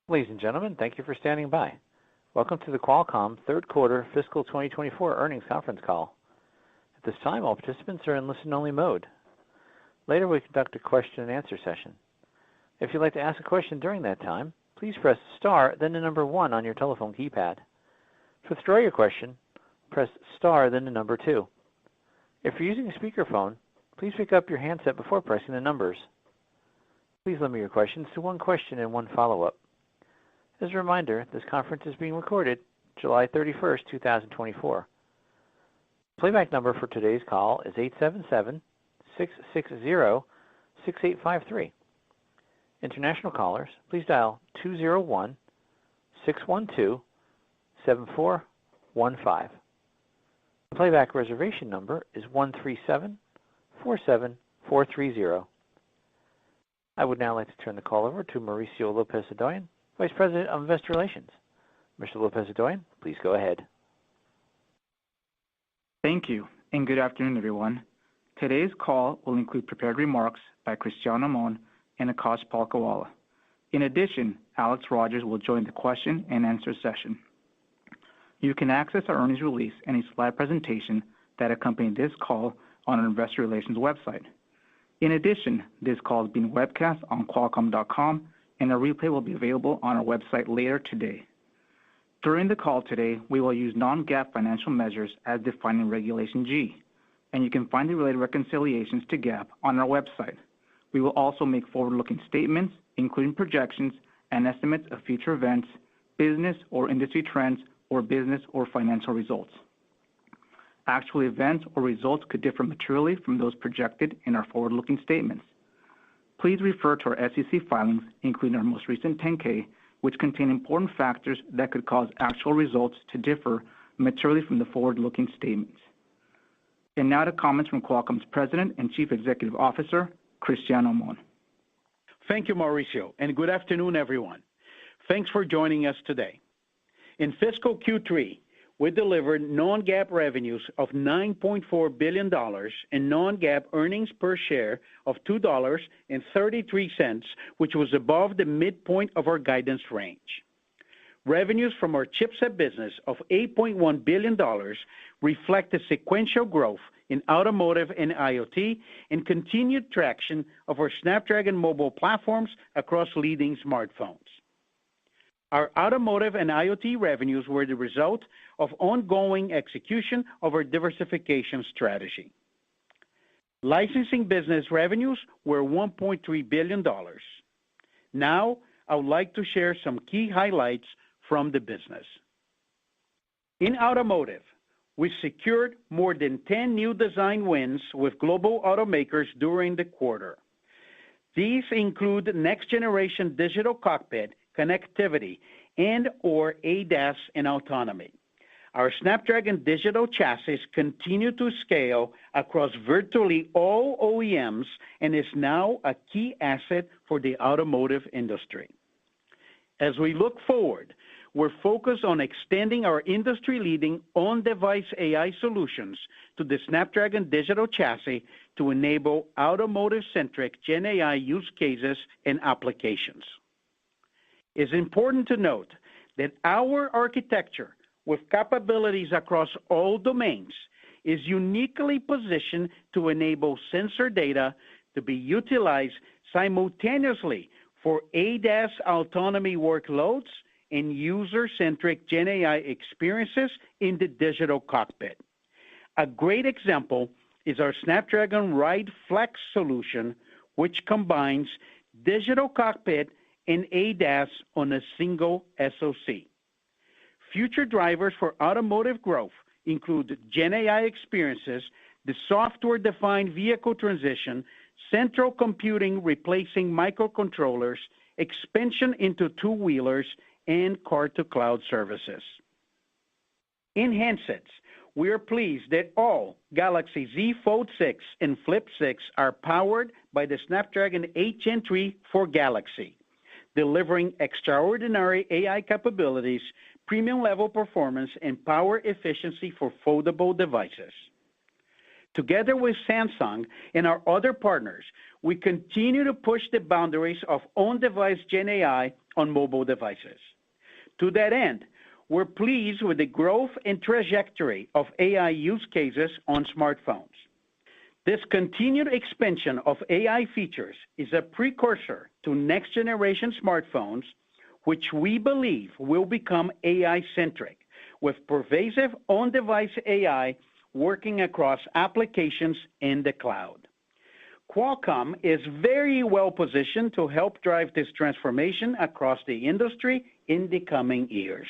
Ladies and gentlemen, thank you for standing by. Welcome to the Qualcomm third quarter fiscal 2024 earnings conference call. At this time, all participants are in listen-only mode. Later, we conduct a question-and-answer session. If you'd like to ask a question during that time, please press star, then the number 1 on your telephone keypad. To withdraw your question, press star, then the number 2. If you're using a speakerphone, please pick up your handset before pressing the numbers. Please limit your questions to one question and one follow-up. As a reminder, this conference is being recorded July 31st, 2024. Playback number for today's call is 877-660-6853. International callers, please dial 201-612-7415. The playback reservation number is 137-47430. I would now like to turn the call over to Mauricio Lopez-Adoyan, Vice President of Investor Relations. Mr. Lopez-Adoyan, please go ahead. Thank you, and good afternoon, everyone. Today's call will include prepared remarks by Cristiano Amon and Akash Palkhiwala. In addition, Alex Rogers will join the question-and-answer session. You can access our earnings release and a slide presentation that accompany this call on our Investor Relations website. In addition, this call is being webcast on Qualcomm.com, and a replay will be available on our website later today. During the call today, we will use non-GAAP financial measures as defined in Regulation G, and you can find the related reconciliations to GAAP on our website. We will also make forward-looking statements, including projections and estimates of future events, business or industry trends, or business or financial results. Actual events or results could differ materially from those projected in our forward-looking statements. Please refer to our SEC filings, including our most recent 10-K, which contain important factors that could cause actual results to differ materially from the forward-looking statements. And now to comments from Qualcomm's President and Chief Executive Officer, Cristiano Amon. Thank you, Mauricio, and good afternoon, everyone. Thanks for joining us today. In fiscal Q3, we delivered non-GAAP revenues of $9.4 billion and non-GAAP earnings per share of $2.33, which was above the midpoint of our guidance range. Revenues from our chipset business of $8.1 billion reflect the sequential growth in automotive and IoT and continued traction of our Snapdragon mobile platforms across leading smartphones. Our automotive and IoT revenues were the result of ongoing execution of our diversification strategy. Licensing business revenues were $1.3 billion. Now, I would like to share some key highlights from the business. In automotive, we secured more than 10 new design wins with global automakers during the quarter. These include next-generation digital cockpit, connectivity, and/or ADAS and autonomy. Our Snapdragon digital chassis continue to scale across virtually all OEMs and is now a key asset for the automotive industry. As we look forward, we're focused on extending our industry-leading on-device AI solutions to the Snapdragon digital chassis to enable automotive-centric Gen AI use cases and applications. It's important to note that our architecture, with capabilities across all domains, is uniquely positioned to enable sensor data to be utilized simultaneously for ADAS autonomy workloads and user-centric Gen AI experiences in the digital cockpit. A great example is our Snapdragon Ride Flex solution, which combines digital cockpit and ADAS on a single SoC. Future drivers for automotive growth include Gen AI experiences, the software-defined vehicle transition, central computing replacing microcontrollers, expansion into two-wheelers, and car-to-cloud services. In handsets, we are pleased that all Galaxy Z Fold 6 and Flip 6 are powered by the Snapdragon 8 Gen 3 for Galaxy, delivering extraordinary AI capabilities, premium-level performance, and power efficiency for foldable devices. Together with Samsung and our other partners, we continue to push the boundaries of on-device Gen AI on mobile devices. To that end, we're pleased with the growth and trajectory of AI use cases on smartphones. This continued expansion of AI features is a precursor to next-generation smartphones, which we believe will become AI-centric, with pervasive on-device AI working across applications in the cloud. Qualcomm is very well positioned to help drive this transformation across the industry in the coming years.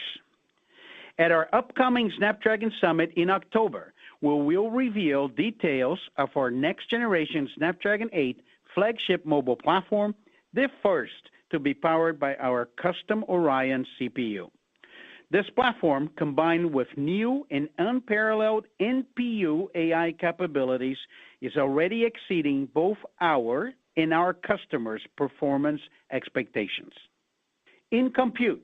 At our upcoming Snapdragon Summit in October, we will reveal details of our next-generation Snapdragon 8 flagship mobile platform, the first to be powered by our custom Orion CPU. This platform, combined with new and unparalleled NPU AI capabilities, is already exceeding both our and our customers' performance expectations. In compute,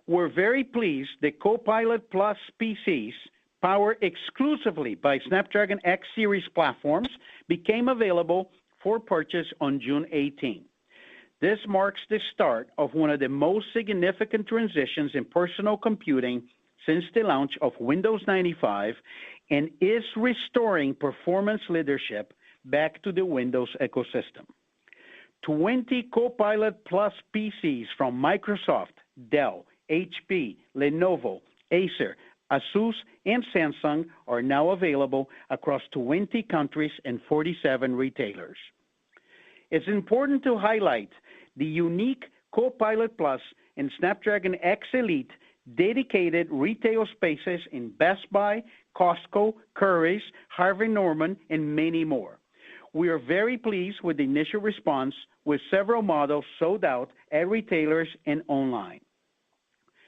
we're very pleased that Copilot Plus PCs, powered exclusively by Snapdragon X Series platforms, became available for purchase on June 18. This marks the start of one of the most significant transitions in personal computing since the launch of Windows 95 and is restoring performance leadership back to the Windows ecosystem. 20 Copilot Plus PCs from Microsoft, Dell, HP, Lenovo, Acer, Asus, and Samsung are now available across 20 countries and 47 retailers. It's important to highlight the unique Copilot Plus and Snapdragon X Elite dedicated retail spaces in Best Buy, Costco, Currys, Harvey Norman, and many more. We are very pleased with the initial response, with several models sold out at retailers and online.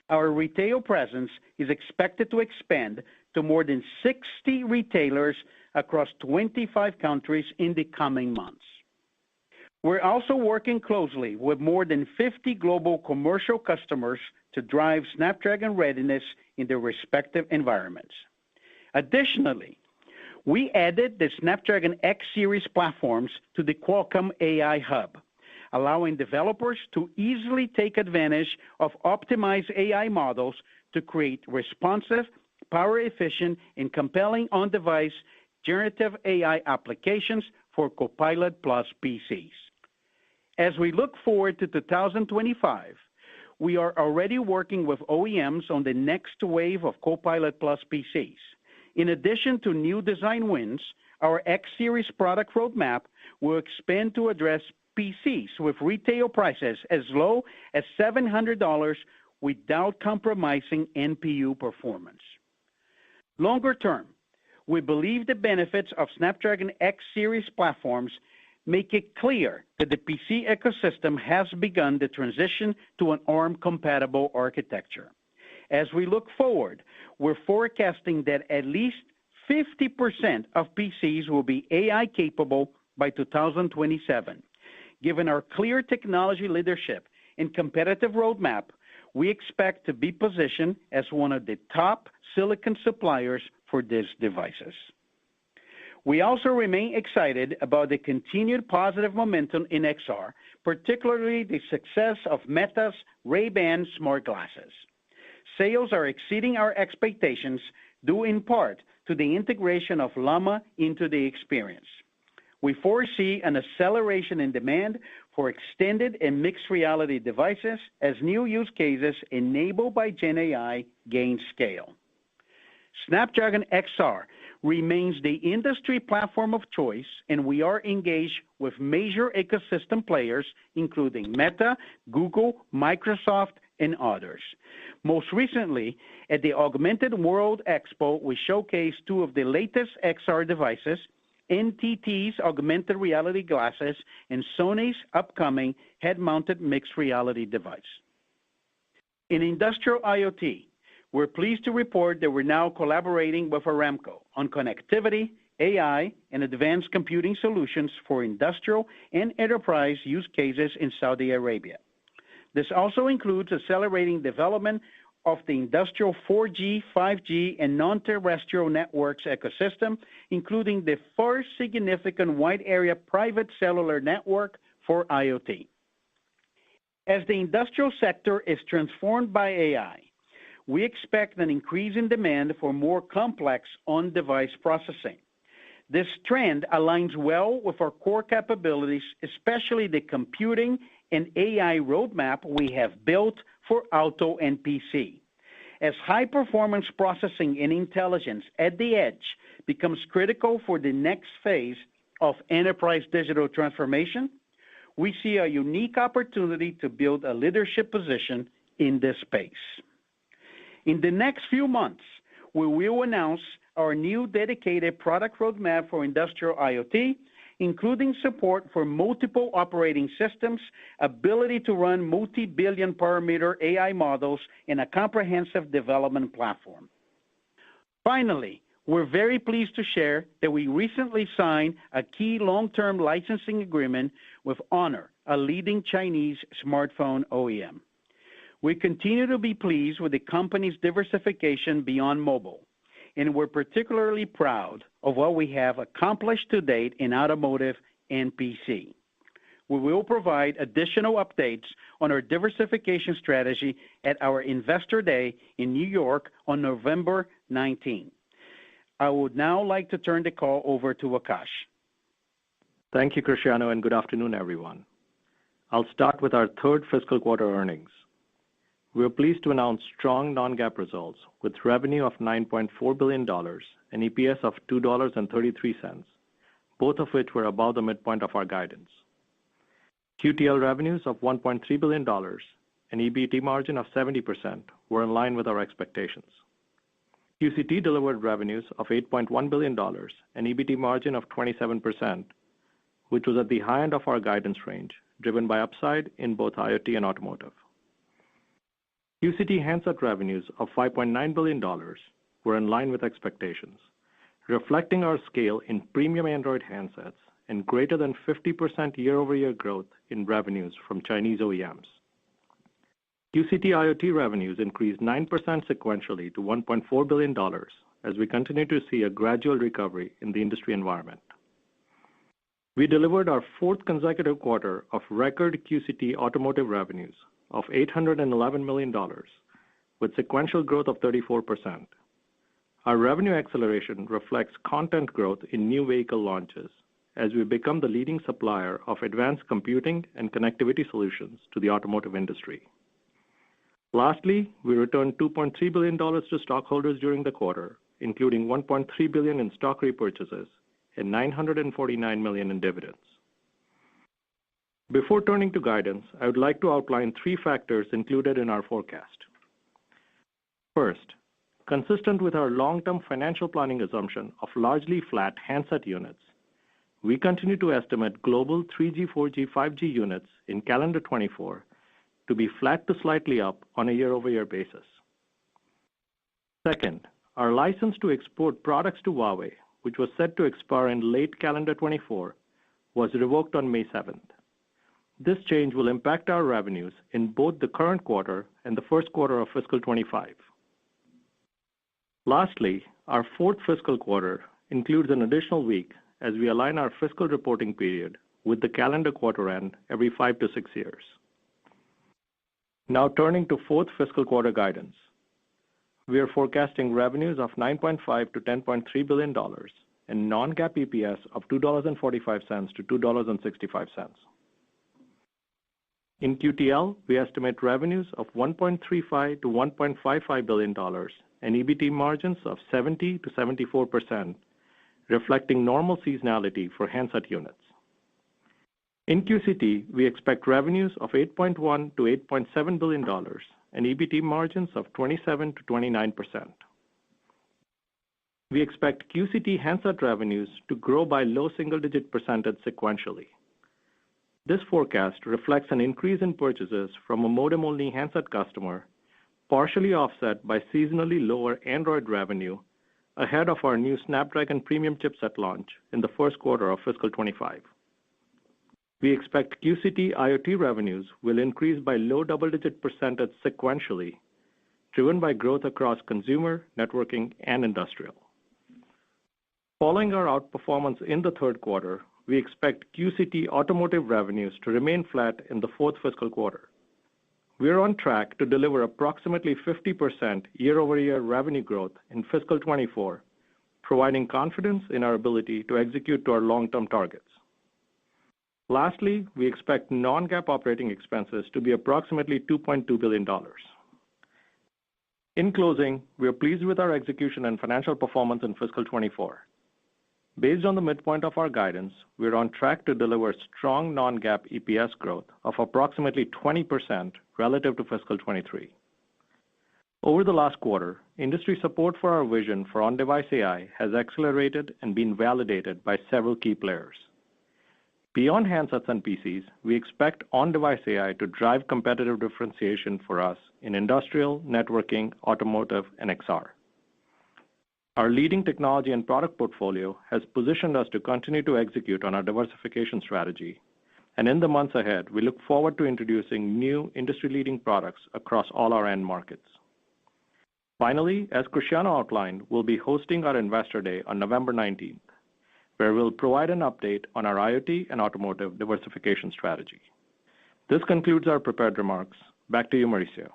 Our retail presence is expected to expand to more than 60 retailers across 25 countries in the coming months. We're also working closely with more than 50 global commercial customers to drive Snapdragon readiness in their respective environments. Additionally, we added the Snapdragon X Series platforms to the Qualcomm AI Hub, allowing developers to easily take advantage of optimized AI models to create responsive, power-efficient, and compelling on-device generative AI applications for Copilot Plus PCs. As we look forward to 2025, we are already working with OEMs on the next wave of Copilot Plus PCs. In addition to new design wins, our X Series product roadmap will expand to address PCs with retail prices as low as $700 without compromising NPU performance. Longer term, we believe the benefits of Snapdragon X Series platforms make it clear that the PC ecosystem has begun the transition to an ARM-compatible architecture. As we look forward, we're forecasting that at least 50% of PCs will be AI-capable by 2027. Given our clear technology leadership and competitive roadmap, we expect to be positioned as one of the top silicon suppliers for these devices. We also remain excited about the continued positive momentum in XR, particularly the success of Meta's Ray-Ban smart glasses. Sales are exceeding our expectations due in part to the integration of Llama into the experience. We foresee an acceleration in demand for extended and mixed reality devices as new use cases enabled by Gen AI gain scale. Snapdragon XR remains the industry platform of choice, and we are engaged with major ecosystem players, including Meta, Google, Microsoft, and others. Most recently, at the Augmented World Expo, we showcased two of the latest XR devices, NTT's augmented reality glasses and Sony's upcoming head-mounted mixed reality device. In industrial IoT, we're pleased to report that we're now collaborating with Aramco on connectivity, AI, and advanced computing solutions for industrial and enterprise use cases in Saudi Arabia. This also includes accelerating development of the industrial 4G, 5G, and non-terrestrial networks ecosystem, including the first significant wide area private cellular network for IoT. As the industrial sector is transformed by AI, we expect an increase in demand for more complex on-device processing. This trend aligns well with our core capabilities, especially the computing and AI roadmap we have built for auto and PC. As high-performance processing and intelligence at the edge becomes critical for the next phase of enterprise digital transformation, we see a unique opportunity to build a leadership position in this space. In the next few months, we will announce our new dedicated product roadmap for industrial IoT, including support for multiple operating systems, ability to run multi-billion parameter AI models, and a comprehensive development platform. Finally, we're very pleased to share that we recently signed a key long-term licensing agreement with Honor, a leading Chinese smartphone OEM. We continue to be pleased with the company's diversification beyond mobile, and we're particularly proud of what we have accomplished to date in automotive and PC. We will provide additional updates on our diversification strategy at our Investor Day in New York on November 19. I would now like to turn the call over to Akash. Thank you, Cristiano, and good afternoon, everyone. I'll start with our third fiscal quarter earnings. We are pleased to announce strong non-GAAP results with revenue of $9.4 billion and EPS of $2.33, both of which were above the midpoint of our guidance. QTL revenues of $1.3 billion and EBT margin of 70% were in line with our expectations. QCT delivered revenues of $8.1 billion and EBT margin of 27%, which was at the high end of our guidance range, driven by upside in both IoT and automotive. QCT handset revenues of $5.9 billion were in line with expectations, reflecting our scale in premium Android handsets and greater than 50% year-over-year growth in revenues from Chinese OEMs. QCT IoT revenues increased 9% sequentially to $1.4 billion as we continue to see a gradual recovery in the industry environment. We delivered our fourth consecutive quarter of record QCT automotive revenues of $811 million, with sequential growth of 34%. Our revenue acceleration reflects content growth in new vehicle launches as we become the leading supplier of advanced computing and connectivity solutions to the automotive industry. Lastly, we returned $2.3 billion to stockholders during the quarter, including $1.3 billion in stock repurchases and $949 million in dividends. Before turning to guidance, I would like to outline three factors included in our forecast. First, consistent with our long-term financial planning assumption of largely flat handset units, we continue to estimate global 3G, 4G, 5G units in calendar 24 to be flat to slightly up on a year-over-year basis. Second, our license to export products to Huawei, which was set to expire in late calendar 24, was revoked on May 7th. This change will impact our revenues in both the current quarter and the first quarter of fiscal 25. Lastly, our fourth fiscal quarter includes an additional week as we align our fiscal reporting period with the calendar quarter end every 5 to 6 years. Now turning to fourth fiscal quarter guidance. We are forecasting revenues of $9.5 to $10.3 billion and non-GAAP EPS of $2.45 to $2.65. In QTL, we estimate revenues of $1.35 to $1.55 billion and EBT margins of 70 to 74%, reflecting normal seasonality for handset units. In QCT, we expect revenues of $8.1 to $8.7 billion and EBT margins of 27 to 29%. We expect QCT handset revenues to grow by low single-digit percentage sequentially. This forecast reflects an increase in purchases from a modem-only handset customer, partially offset by seasonally lower Android revenue ahead of our new Snapdragon premium chipset launch in the first quarter of fiscal 25. We expect QCT IoT revenues will increase by low double-digit percentage sequentially, driven by growth across consumer, networking, and industrial. Following our outperformance in the third quarter, we expect QCT automotive revenues to remain flat in the fourth fiscal quarter. We are on track to deliver approximately 50% year-over-year revenue growth in fiscal 24, providing confidence in our ability to execute to our long-term targets. Lastly, we expect non-GAAP operating expenses to be approximately $2.2 billion. In closing, we are pleased with our execution and financial performance in fiscal 24. Based on the midpoint of our guidance, we are on track to deliver strong non-GAAP EPS growth of approximately 20% relative to fiscal 23. Over the last quarter, industry support for our vision for on-device AI has accelerated and been validated by several key players. Beyond handsets and PCs, we expect on-device AI to drive competitive differentiation for us in industrial, networking, automotive, and XR. Our leading technology and product portfolio has positioned us to continue to execute on our diversification strategy, and in the months ahead, we look forward to introducing new industry-leading products across all our end markets. Finally, as Cristiano outlined, we'll be hosting our Investor Day on November 19th, where we'll provide an update on our IoT and automotive diversification strategy. This concludes our prepared remarks. Back to you, Mauricio.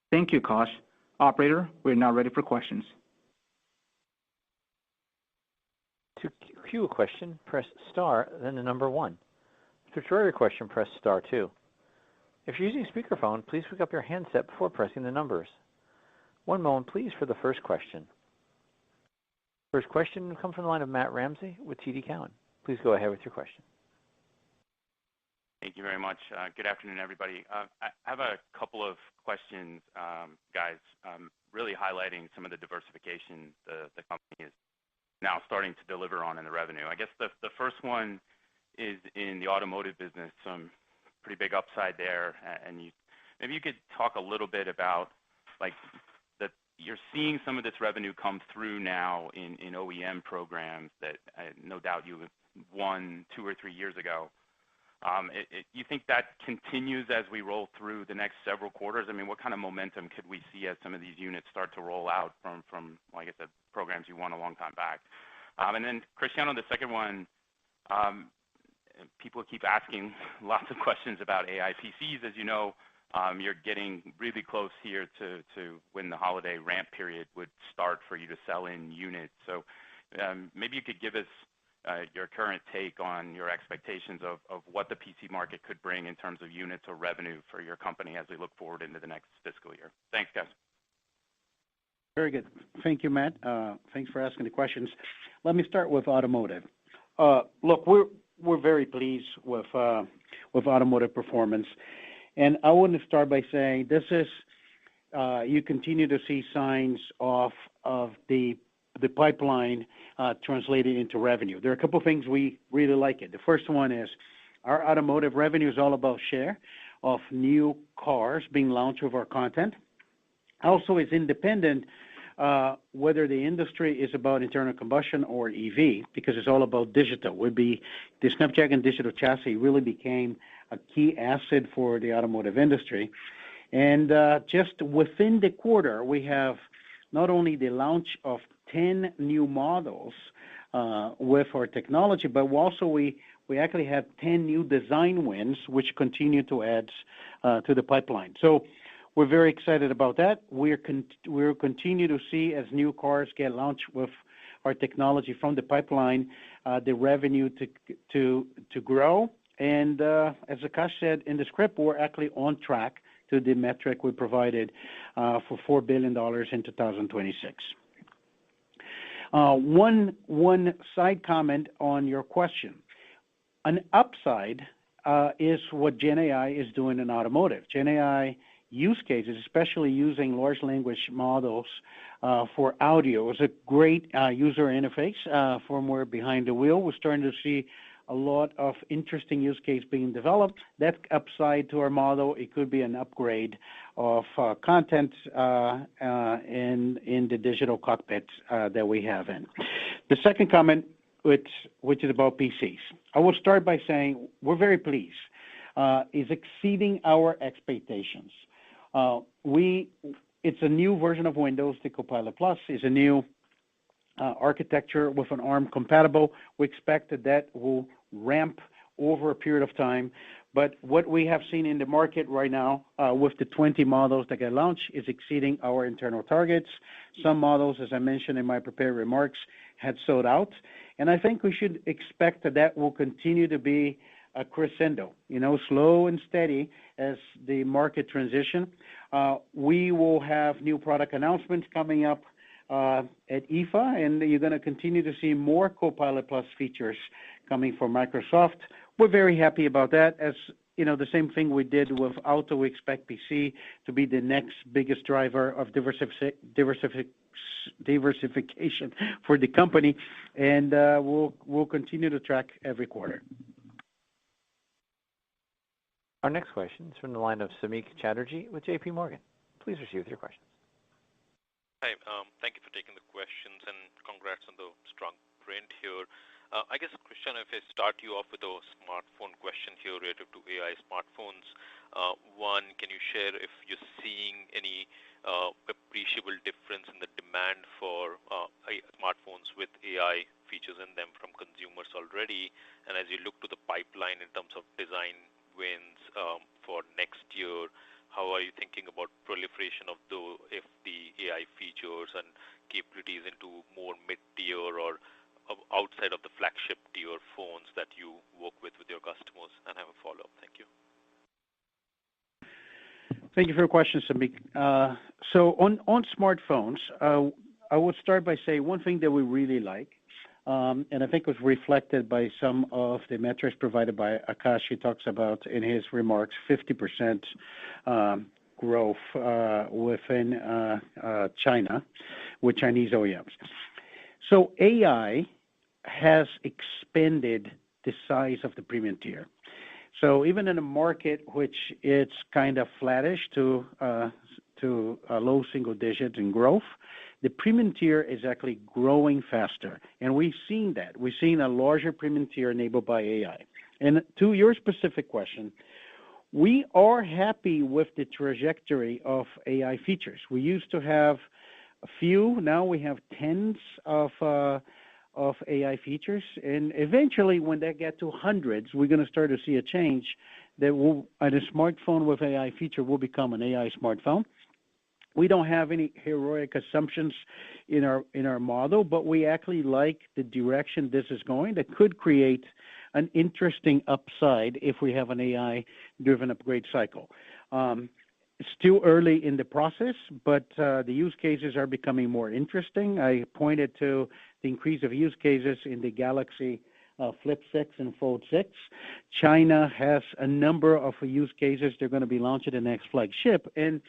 Thank you, Akash. Operator, we're now ready for questions. To queue a question, press star, then the number 1. To withdraw your question, press star 2. If you're using speakerphone, please pick up your handset before pressing the numbers. One moment, please, for the first question. First question will come from the line of Matt Ramsey with TD Cowen. Please go ahead with your question. Thank you very much. Good afternoon, everybody. I have a couple of questions, guys, really highlighting some of the diversification the company is now starting to deliver on in the revenue. I guess the first one is in the automotive business, some pretty big upside there, and maybe you could talk a little bit about like that you're seeing some of this revenue come through now in OEM programs that no doubt you won 2 or 3 years ago. You think that continues as we roll through the next several quarters? I mean, what kind of momentum could we see as some of these units start to roll out from like I said, programs you won a long time back? And then, Cristiano, the second one, people keep asking lots of questions about AI PCs. As you know, you're getting really close here to when the holiday ramp period would start for you to sell in units. So maybe you could give us your current take on your expectations of what the PC market could bring in terms of units or revenue for your company as we look forward into the next fiscal year. Thanks, guys. Very good. Thank you, Matt. Thanks for asking the questions. Let me start with automotive. Look, we're very pleased with automotive performance, and I want to start by saying this is you continue to see signs of the pipeline translated into revenue. There are a couple of things we really like it. The first one is our automotive revenue is all about share of new cars being launched with our content. Also, is independent whether the industry is about internal combustion or EV, because it's all about digital. The Snapdragon Digital Chassis really became a key asset for the automotive industry. And just within the quarter, we have not only the launch of 10 new models with our technology, but we actually have 10 new design wins, which continue to add to the pipeline. So we're very excited about that. We'll continue to see as new cars get launched with our technology from the pipeline, the revenue to grow. And as Akash said in the script, we're actually on track to the metric we provided for $4 billion in 2026. One side comment on your question. An upside is what Gen AI is doing in automotive. Gen AI use cases, especially using large language models for audio, is a great user interface firmware behind the wheel. We're starting to see a lot of interesting use case being developed. That's upside to our model. It could be an upgrade of content in the digital cockpit that we have in. The second comment, which is about PCs. I will start by saying we're very pleased. Is exceeding our expectations. We it's a new version of Windows. The Copilot Plus is a new architecture with an ARM compatible. We expect that will ramp over a period of time. But what we have seen in the market right now with the 20 models that get launched is exceeding our internal targets. Some models, as I mentioned in my prepared remarks, had sold out. And I think we should expect that will continue to be a crescendo, slow and steady as the market transition. We will have new product announcements coming up at IFA, and you're going to continue to see more Copilot Plus features coming from Microsoft. We're very happy about that. As the same thing we did with Auto, we expect PC to be the next biggest driver of diversification for the company, and we'll continue to track every quarter. Our next question is from the line of Samik Chatterjee with J.P. Morgan. Please proceed with your questions. Hi, thank you for taking the questions, and congrats on the strong print here. I guess, Cristiano, if I start you off with a smartphone question here related to AI smartphones. One, can you share if you're seeing any appreciable difference in the demand for smartphones with AI features in them from consumers already? And as you look to the pipeline in terms of design wins for next year, how are you thinking about proliferation of the AI features and capabilities into more mid-tier or outside of the flagship tier phones that you work with your customers? And I have a follow-up. Thank you. Thank you for your question, Samik. So on smartphones, I would start by saying one thing that we really like, and I think was reflected by some of the metrics provided by Akash. He talks about in his remarks 50% growth within China with Chinese OEMs. So AI has expanded the size of the premium tier. So even in a market which it's kind of flattish to low single digits in growth, the premium tier is actually growing faster. And we've seen that. We've seen a larger premium tier enabled by AI. And to your specific question, we are happy with the trajectory of AI features. We used to have a few. Now we have tens of AI features. And eventually, when they get to hundreds, we're going to start to see a change that a smartphone with AI feature will become an AI smartphone. We don't have any heroic assumptions in our model, but we actually like the direction this is going. That could create an interesting upside if we have an AI-driven upgrade cycle. It's still early in the process, but the use cases are becoming more interesting. I pointed to the increase of use cases in the Galaxy Flip 6 and Fold 6. China has a number of use cases they're going to be launching the next flagship. And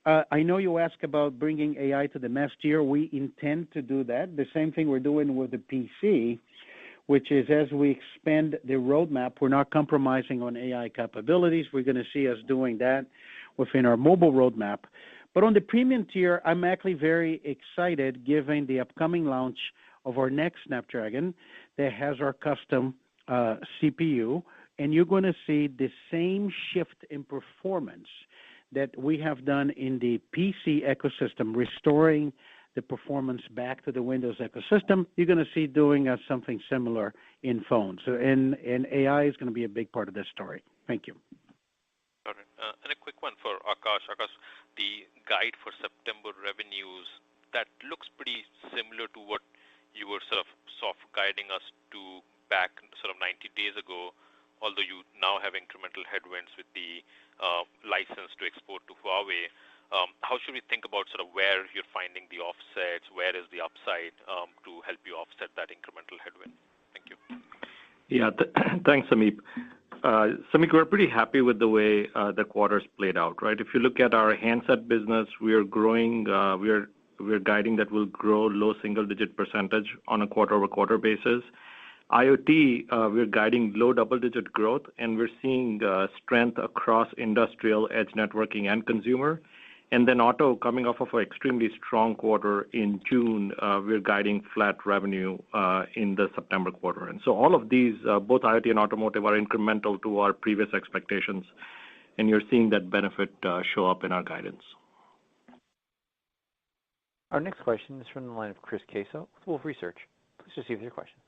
I know you asked about bringing AI to the mass tier. We intend to do that. The same thing we're doing with the PC, which is as we expand the roadmap, we're not compromising on AI capabilities. We're going to see us doing that within our mobile roadmap. But on the premium tier, I'm actually very excited given the upcoming launch of our next Snapdragon that has our custom CPU. And you're going to see the same shift in performance that we have done in the PC ecosystem, restoring the performance back to the Windows ecosystem. You're going to see doing something similar in phones. And AI is going to be a big part of this story. Thank you. Got it. And a quick one for Akash. Akash, the guide for September revenues, that looks pretty similar to what you were sort of soft guiding us to back sort of 90 days ago, although you now have incremental headwinds with the license to export to Huawei. How should we think about sort of where you're finding the offsets? Where is the upside to help you offset that incremental headwind? Thank you. Yeah, thanks, Samik. Samik, we're pretty happy with the way the quarters played out, right? If you look at our handset business, we are growing. We're guiding that will grow low single-digit percentage on a quarter-over-quarter basis. IoT, we're guiding low double-digit growth, and we're seeing strength across industrial, edge networking, and consumer. And then auto, coming off of an extremely strong quarter in June, we're guiding flat revenue in the September quarter. And so all of these, both IoT and automotive, are incremental to our previous expectations, and you're seeing that benefit show up in our guidance. Our next question is from the line of Chris Caso with Wolfe Research. Please proceed with your question.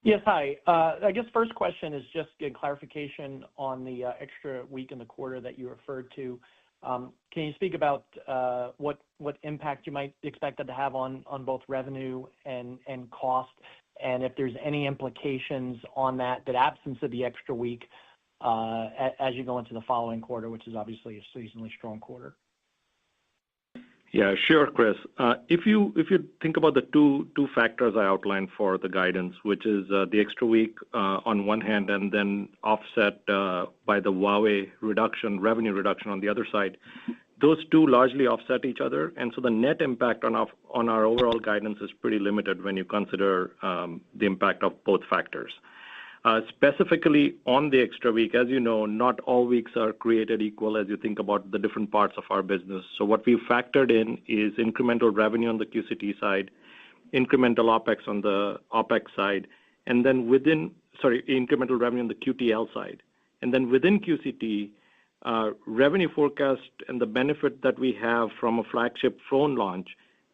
Yes, hi. I guess first question is just a clarification on the extra week in the quarter that you referred to. Can you speak about what impact you might expect that to have on both revenue and cost, and if there's any implications on that absence of the extra week as you go into the following quarter, which is obviously a seasonally strong quarter? Yeah, sure, Chris. If you think about the two factors I outlined for the guidance, which is the extra week on one hand, and then offset by the Huawei revenue reduction on the other side, those two largely offset each other, and so the net impact on our overall guidance is pretty limited when you consider the impact of both factors. Specifically on the extra week, as you know, not all weeks are created equal as you think about the different parts of our business. So what we've factored in is incremental revenue on the QCT side, incremental OpEx on the OpEx side, and then incremental revenue on the QTL side. And then within QCT, revenue forecast and the benefit that we have from a flagship phone launch,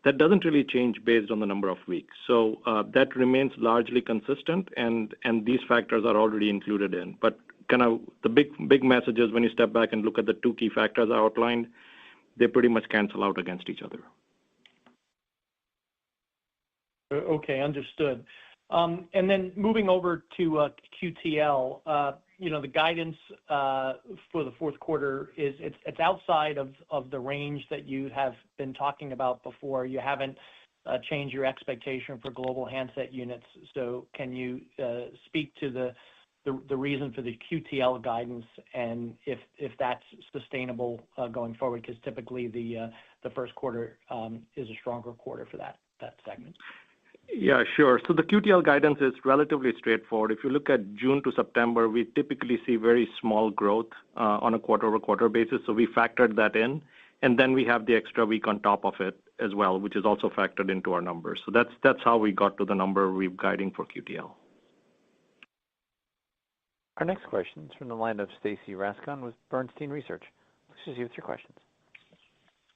that doesn't really change based on the number of weeks. So that remains largely consistent, and these factors are already included in. But kind of the big message is when you step back and look at the two key factors I outlined, they pretty much cancel out against each other. Okay, understood. And then moving over to QTL, the guidance for the fourth quarter it's outside of the range that you have been talking about before. You haven't changed your expectation for global handset units. So can you speak to the reason for the QTL guidance and if that's sustainable going forward? Because typically the first quarter is a stronger quarter for that segment. Yeah, sure. So the QTL guidance is relatively straightforward. If you look at June to September, we typically see very small growth on a quarter-over-quarter basis. So we factored that in, and then we have the extra week on top of it as well, which is also factored into our numbers. So that's how we got to the number we're guiding for QTL. Our next question is from the line of Stacy Rasgon with Bernstein Research. Please proceed with your questions.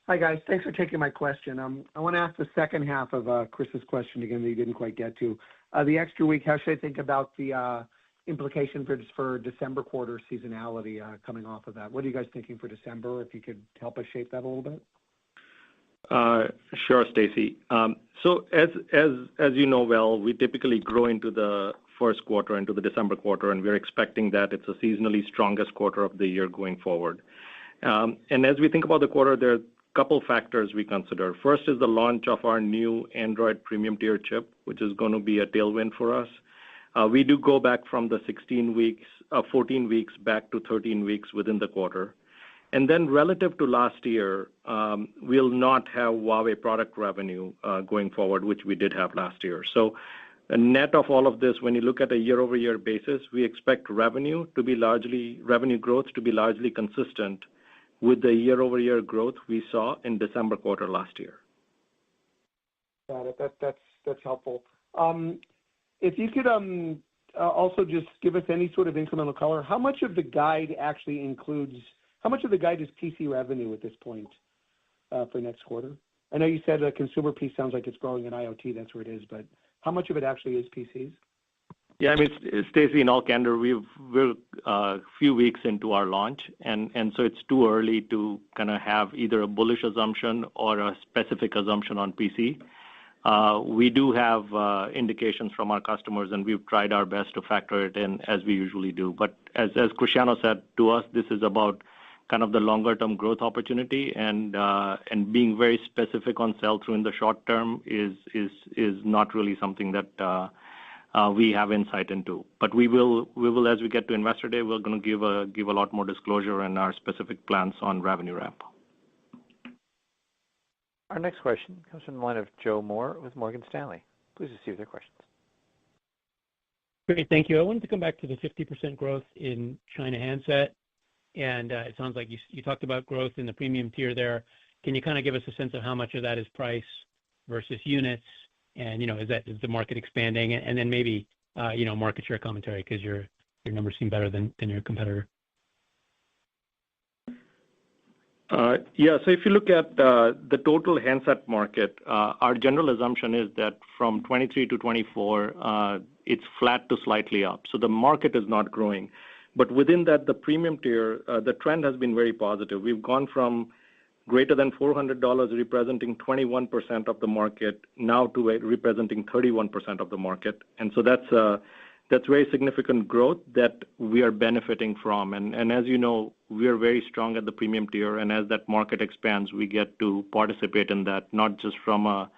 Hi, guys. Thanks for taking my question. I want to ask the second half of Chris's question again that you didn't quite get to. The extra week, how should I think about the implication for December quarter seasonality coming off of that? What are you guys thinking for December, if you could help us shape that a little bit? Sure, Stacy. So as you know well, we typically grow into the first quarter, into the December quarter, and we're expecting that it's a seasonally strongest quarter of the year going forward. And as we think about the quarter, there are couple factors we consider. First is the launch of our new Android premium tier chip, which is going to be a tailwind for us. We do go back from the 14 weeks back to 13 weeks within the quarter. And then relative to last year, we'll not have Huawei product revenue going forward, which we did have last year. So a net of all of this, when you look at a year-over-year basis, we expect revenue growth to be largely consistent with the year-over-year growth we saw in December quarter last year. Got it. That's helpful. If you could also just give us any sort of incremental color, how much of the guide is PC revenue at this point for next quarter? I know you said a consumer piece sounds like it's growing in IoT, that's where it is, but how much of it actually is PCs? Yeah, I mean, Stacy, in all candor, we're a few weeks into our launch, and so it's too early to kind of have either a bullish assumption or a specific assumption on PC. We do have indications from our customers, and we've tried our best to factor it in as we usually do. But as Cristiano said to us, this is about kind of the longer-term growth opportunity, and being very specific on sell-through in the short term is not really something that we have insight into. But we will, as we get to Investor Day, we're going to give a lot more disclosure and our specific plans on revenue ramp. Our next question comes from the line of Joe Moore with Morgan Stanley. Please proceed with your questions. Great, thank you. I wanted to come back to the 50% growth in China handset, and it sounds like you talked about growth in the premium tier there. Can you kind of give us a sense of how much of that is price versus units? And, is the market expanding? And then maybe, market share commentary, because your numbers seem better than your competitor. Yeah. So if you look at the total handset market, our general assumption is that from 23 to 24, it's flat to slightly up. So the market is not growing. But within that, the premium tier, the trend has been very positive. We've gone from greater than $400 representing 21% of the market now to representing 31% of the market. And so that's very significant growth that we are benefiting from. And as you know, we are very strong at the premium tier, and as that market expands, we get to participate in that, not just from a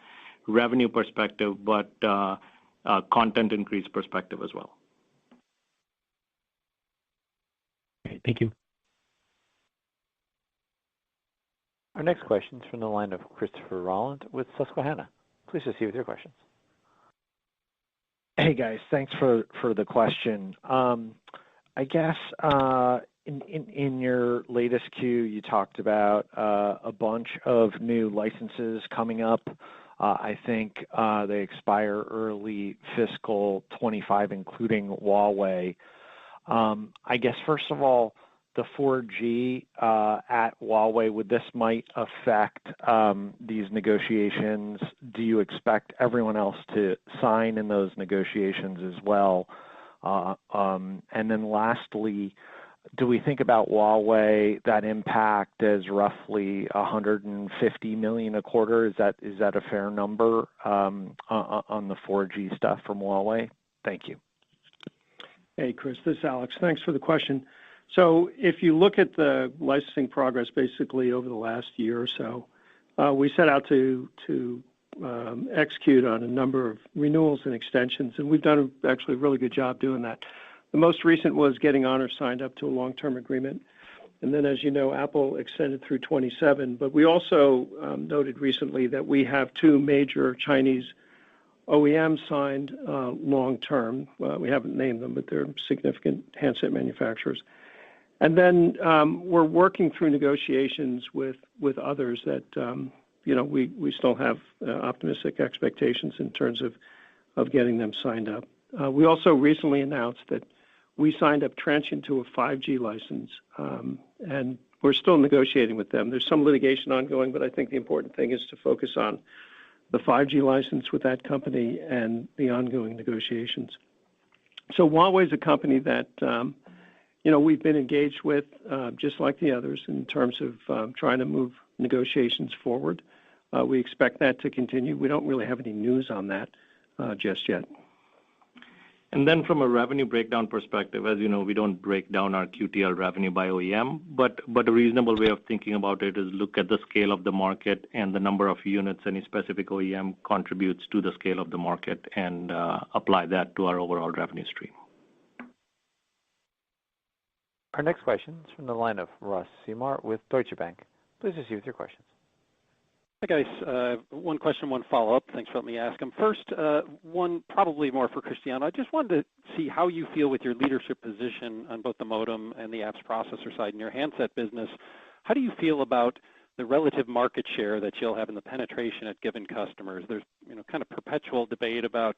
revenue perspective, but a content increase perspective as well. Okay, thank you. Our next question is from the line of Christopher Rolland with Susquehanna. Please proceed with your questions. Hey guys, thanks for the question. I guess in your latest Q, you talked about a bunch of new licenses coming up. I think they expire early fiscal 25, including Huawei. I guess first of all, the 4G at Huawei, would this might affect these negotiations? Do you expect everyone else to sign in those negotiations as well? And then lastly, do we think about Huawei, that impact as roughly $150 million a quarter? Is that a fair number on the 4G stuff from Huawei? Thank you. Hey, Chris, this is Alex. Thanks for the question. So if you look at the licensing progress basically over the last year or so, we set out to execute on a number of renewals and extensions, and we've done actually a really good job doing that. The most recent was getting Honor signed up to a long-term agreement. And then, as you know, Apple extended through 27. But we also noted recently that we have two major Chinese OEMs signed long-term. We haven't named them, but they're significant handset manufacturers. And then we're working through negotiations with others that, we still have optimistic expectations in terms of getting them signed up. We also recently announced that we signed up Transsion to a 5G license, and we're still negotiating with them. There's some litigation ongoing, but I think the important thing is to focus on the 5G license with that company and the ongoing negotiations. So Huawei is a company that, we've been engaged with, just like the others, in terms of trying to move negotiations forward. We expect that to continue. We don't really have any news on that just yet. And then from a revenue breakdown perspective, as you know, we don't break down our QTL revenue by OEM, but a reasonable way of thinking about it is look at the scale of the market and the number of units any specific OEM contributes to the scale of the market and apply that to our overall revenue stream. Our next question is from the line of Ross Seymore with Deutsche Bank. Please proceed with your questions. Hi, guys. One question, one follow-up. Thanks for letting me ask them. First, one probably more for Cristiano. I just wanted to see how you feel with your leadership position on both the modem and the apps processor side in your handset business. How do you feel about the relative market share that you'll have in the penetration at given customers? There's kind of perpetual debate about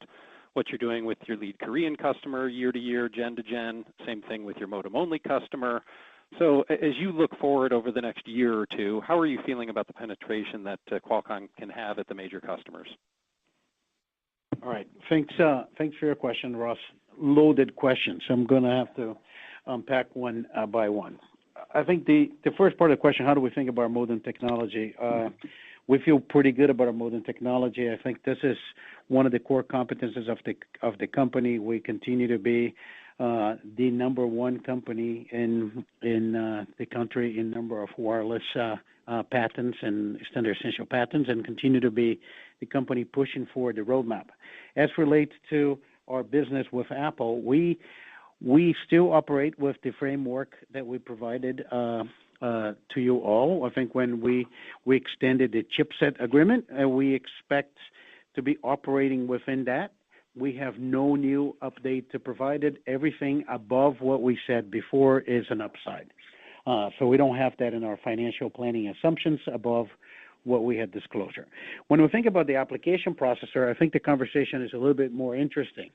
what you're doing with your lead Korean customer year to year, gen to gen. Same thing with your modem-only customer. So as you look forward over the next year or two, how are you feeling about the penetration that Qualcomm can have at the major customers? All right. Thanks for your question, Ross. Loaded question, so I'm going to have to unpack one by one. I think the first part of the question, how do we think about our modem technology? We feel pretty good about our modem technology. I think this is one of the core competencies of the company. We continue to be the number one company in the country in number of wireless patents and standard essential patents, and continue to be the company pushing forward the roadmap. As relates to our business with Apple, we still operate with the framework that we provided to you all. I think when we extended the chipset agreement, we expect to be operating within that. We have no new update to provide it. Everything above what we said before is an upside. So we don't have that in our financial planning assumptions above what we had disclosure. When we think about the application processor, I think the conversation is a little bit more interesting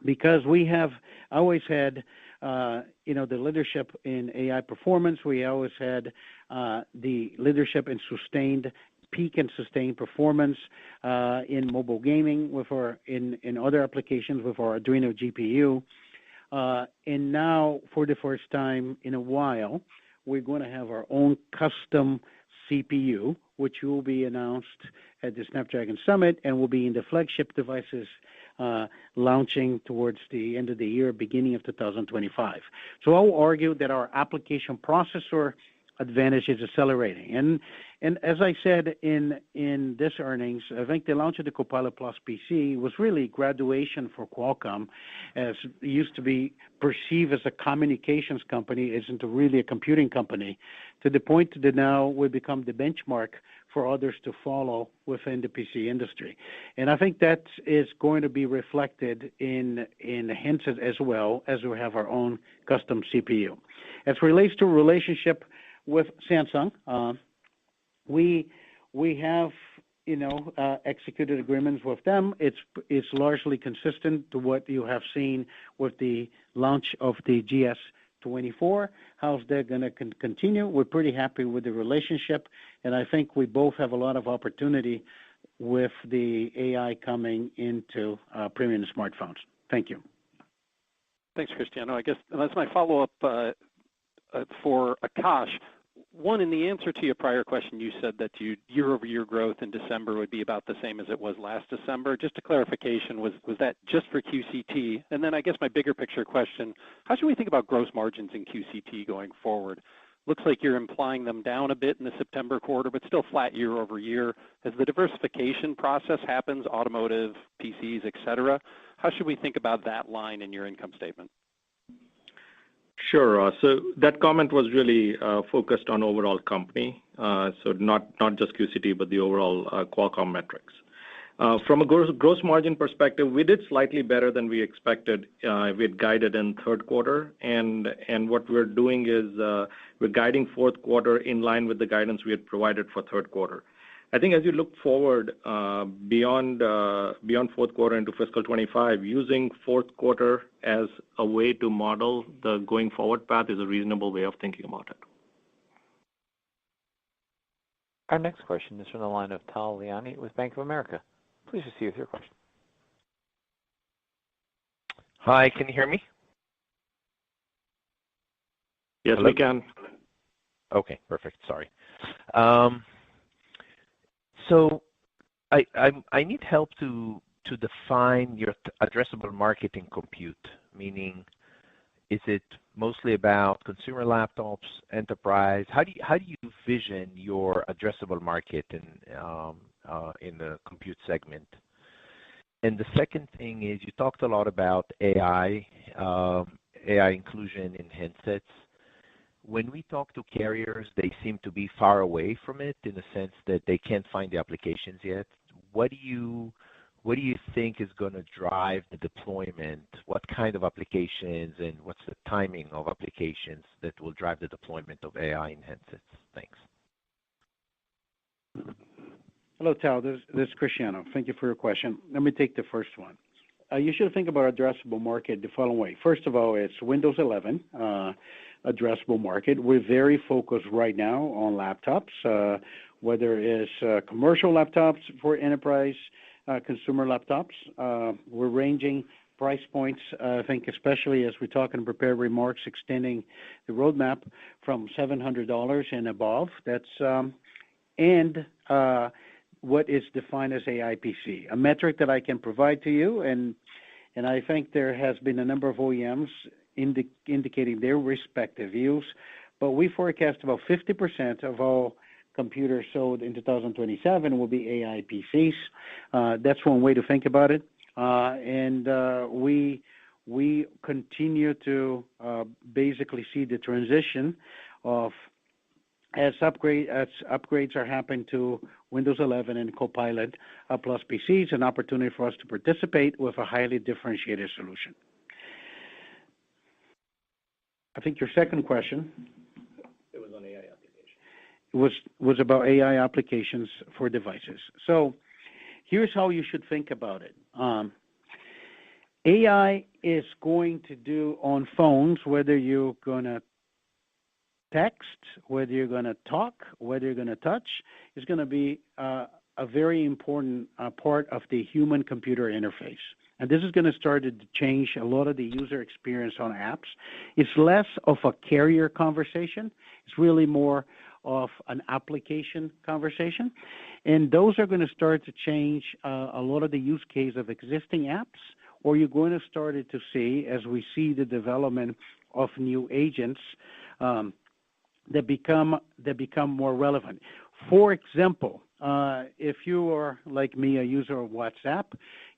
because we have always had the leadership in AI performance. We always had the leadership in peak and sustained performance in mobile gaming in other applications with our Arduino GPU. And now, for the first time in a while, we're going to have our own custom CPU, which will be announced at the Snapdragon Summit and will be in the flagship devices launching towards the end of the year, beginning of 2025. So I'll argue that our application processor advantage is accelerating. And as I said in this earnings, I think the launch of the Copilot Plus PC was really graduation for Qualcomm, as it used to be perceived as a communications company, isn't really a computing company, to the point that now we become the benchmark for others to follow within the PC industry. And I think that is going to be reflected in handsets as well, as we have our own custom CPU. As relates to relationship with Samsung, we have executed agreements with them. It's largely consistent to what you have seen with the launch of the GS24. How's that going to continue? We're pretty happy with the relationship, and I think we both have a lot of opportunity with the AI coming into premium smartphones. Thank you. Thanks, Cristiano. I guess that's my follow-up for Akash. One, in the answer to your prior question, you said that year-over-year growth in December would be about the same as it was last December. Just a clarification, was that just for QCT? And then I guess my bigger picture question, how should we think about gross margins in QCT going forward? Looks like you're implying them down a bit in the September quarter, but still flat year-over-year. As the diversification process happens, automotive, PCs, et cetera, how should we think about that line in your income statement? Sure. So that comment was really focused on overall company, so not just QCT, but the overall Qualcomm metrics. From a gross margin perspective, we did slightly better than we expected. We had guided in third quarter, and what we're doing is we're guiding fourth quarter in line with the guidance we had provided for third quarter. I think as you look forward beyond fourth quarter into fiscal 25, using fourth quarter as a way to model the going forward path is a reasonable way of thinking about it. Our next question is from the line of Tal Liani with Bank of America. Please proceed with your question. Hi, can you hear me? Yes, Hello? we can. Okay, perfect. Sorry. So I need help to define your addressable market in compute, meaning is it mostly about consumer laptops, enterprise? How do you vision your addressable market in the compute segment? And the second thing is you talked a lot about AI inclusion in handsets. When we talk to carriers, they seem to be far away from it in the sense that they can't find the applications yet. What do you think is going to drive the deployment? What kind of applications and what's the timing of applications that will drive the deployment of AI in handsets? Thanks. Hello, Tal. This is Cristiano. Thank you for your question. Let me take the first one. You should think about addressable market the following way. First of all, it's Windows 11 addressable market. We're very focused right now on laptops, whether it's commercial laptops for enterprise, consumer laptops. We're ranging price points, I think, especially as we talk in prepared remarks, extending the roadmap from $700 and above. That's and what is defined as AI PC, a metric that I can provide to you, and I think there has been a number of OEMs indicating their respective views, but we forecast about 50% of all computers sold in 2027 will be AI PCs. That's one way to think about it, and we continue to basically see the transition of as upgrades are happening to Windows 11 and Copilot Plus PCs, an opportunity for us to participate with a highly differentiated solution. I think your second question. It was on AI applications. Was about AI applications for devices. So here's how you should think about it. AI is going to do on phones, whether you're going to text, whether you're going to talk, whether you're going to touch, is going to be a very important part of the human-computer interface. And this is going to start to change a lot of the user experience on apps. It's less of a carrier conversation. It's really more of an application conversation. And those are going to start to change a lot of the use case of existing apps, or you're going to start to see, as we see the development of new agents, that become more relevant. For example, if you are, like me, a user of WhatsApp,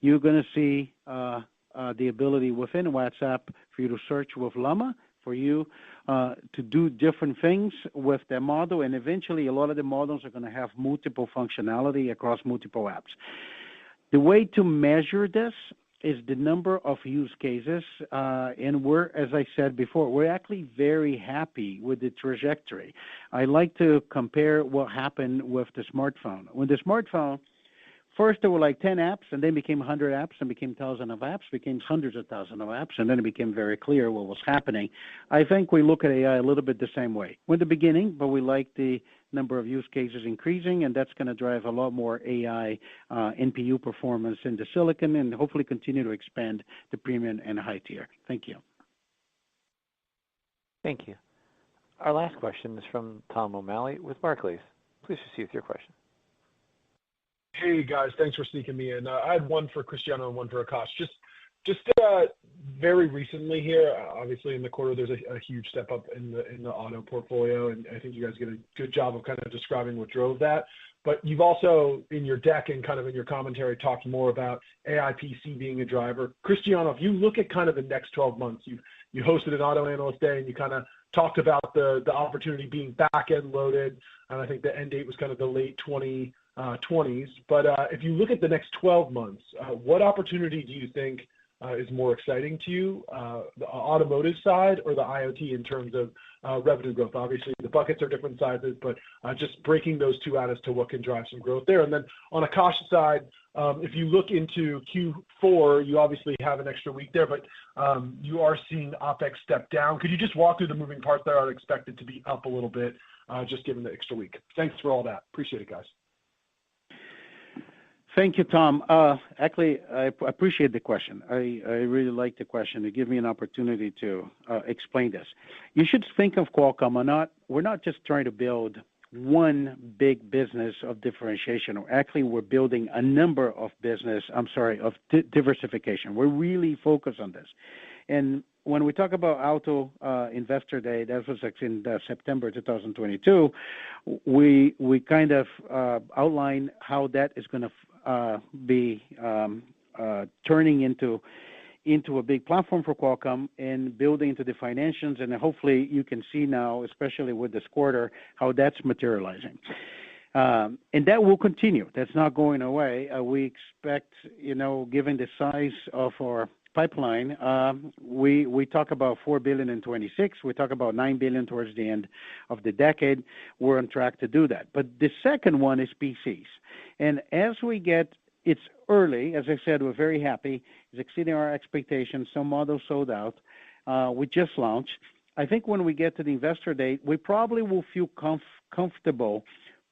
you're going to see the ability within WhatsApp for you to search with Llama, for you to do different things with the model, and eventually a lot of the models are going to have multiple functionality across multiple apps. The way to measure this is the number of use cases, and we're, as I said before, we're actually very happy with the trajectory. I like to compare what happened with the smartphone. When the smartphone, first there were like 10 apps, and then became 100 apps, and became thousands of apps, became hundreds of thousands of apps, and then it became very clear what was happening. I think we look at AI a little bit the same way. We're at the beginning, but we like the number of use cases increasing, and that's going to drive a lot more AI NPU performance in the silicon, and hopefully continue to expand the premium and high tier. Thank you. Thank you. Our last question is from Tom O'Malley with Barclays. Please proceed with your question. Hey guys, thanks for sneaking me in. I had one for Cristiano and one for Akash. Just very recently here, obviously in the quarter, there's a huge step up in the auto portfolio, and I think you guys did a good job of kind of describing what drove that. But you've also, in your deck and kind of in your commentary, talked more about AI PC being a driver. Cristiano, if you look at kind of the next 12 months, you hosted an Auto Analyst Day, and you kind of talked about the opportunity being back-end loaded, and I think the end date was kind of the late 2020s. But if you look at the next 12 months, what opportunity do you think is more exciting to you, the automotive side or the IoT in terms of revenue growth? Obviously, the buckets are different sizes, but just breaking those two out as to what can drive some growth there. And then on Akash's side, if you look into Q4, you obviously have an extra week there, but you are seeing OpEx step down. Could you just walk through the moving parts that are expected to be up a little bit, just given the extra week? Thanks for all that. Appreciate it, guys. Thank you, Tom. Actually, I appreciate the question. I really like the question to give me an opportunity to explain this. You should think of Qualcomm, we're not just trying to build one big business of differentiation. Actually, we're building a number of diversification. We're really focused on this. And when we talk about Auto Investor Day, that was in September 2022, we kind of outline how that is going to be turning into a big platform for Qualcomm and building into the financials. And hopefully you can see now, especially with this quarter, how that's materializing. And that will continue. That's not going away. We expect, given the size of our pipeline, we talk about $4 billion in 26. We talk about $9 billion towards the end of the decade. We're on track to do that. But the second one is PCs. And as it's early, as I said, we're very happy. It's exceeding our expectations. Some models sold out. We just launched. I think when we get to the investor day, we probably will feel comfortable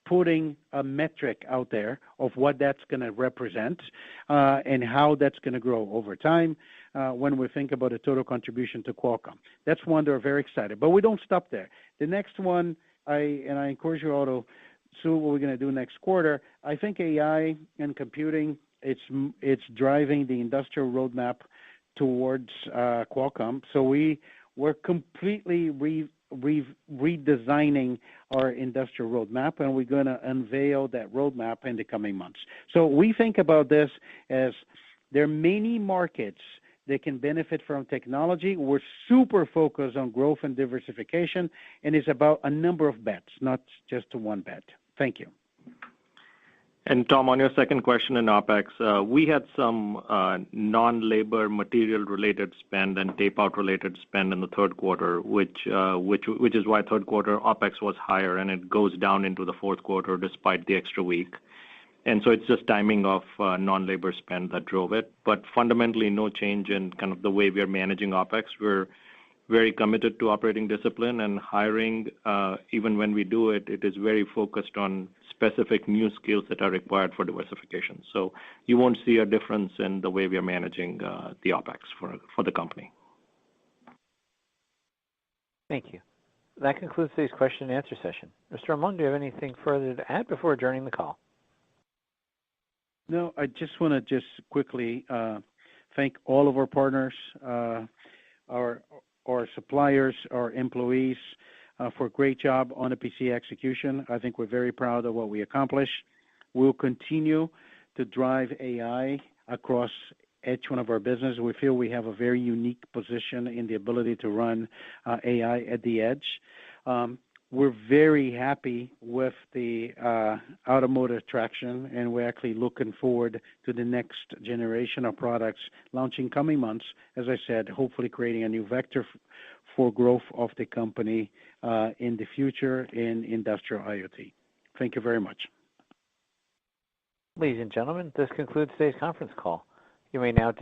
putting a metric out there of what that's going to represent and how that's going to grow over time when we think about a total contribution to Qualcomm. That's one that we're very excited. But we don't stop there. The next one, I encourage you all to see what we're going to do next quarter. I think AI and computing, it's driving the industrial roadmap towards Qualcomm. So we're completely redesigning our industrial roadmap, and we're going to unveil that roadmap in the coming months. So we think about this as there are many markets that can benefit from technology. We're super focused on growth and diversification, and it's about a number of bets, not just one bet. Thank you. And Tom, on your second question in OpEx, we had some non-labor material-related spend and tape-out related spend in the third quarter, which is why third quarter OpEx was higher, and it goes down into the fourth quarter despite the extra week. And so it's just timing of non-labor spend that drove it. But fundamentally, no change in kind of the way we are managing OpEx. We're very committed to operating discipline and hiring. Even when we do it, it is very focused on specific new skills that are required for diversification. So you won't see a difference in the way we are managing the OpEx for the company. Thank you. That concludes today's question and answer session. Mr. Ramon, do you have anything further to add before adjourning the call? No, I just want to just quickly thank all of our partners, our suppliers, our employees for a great job on the PC execution. I think we're very proud of what we accomplished. We'll continue to drive AI across each one of our businesses. We feel we have a very unique position in the ability to run AI at the edge. We're very happy with the automotive traction, and we're actually looking forward to the next generation of products launching coming months. As I said, hopefully creating a new vector for growth of the company in the future in industrial IoT. Thank you very much. Ladies and gentlemen, this concludes today's conference call. You may now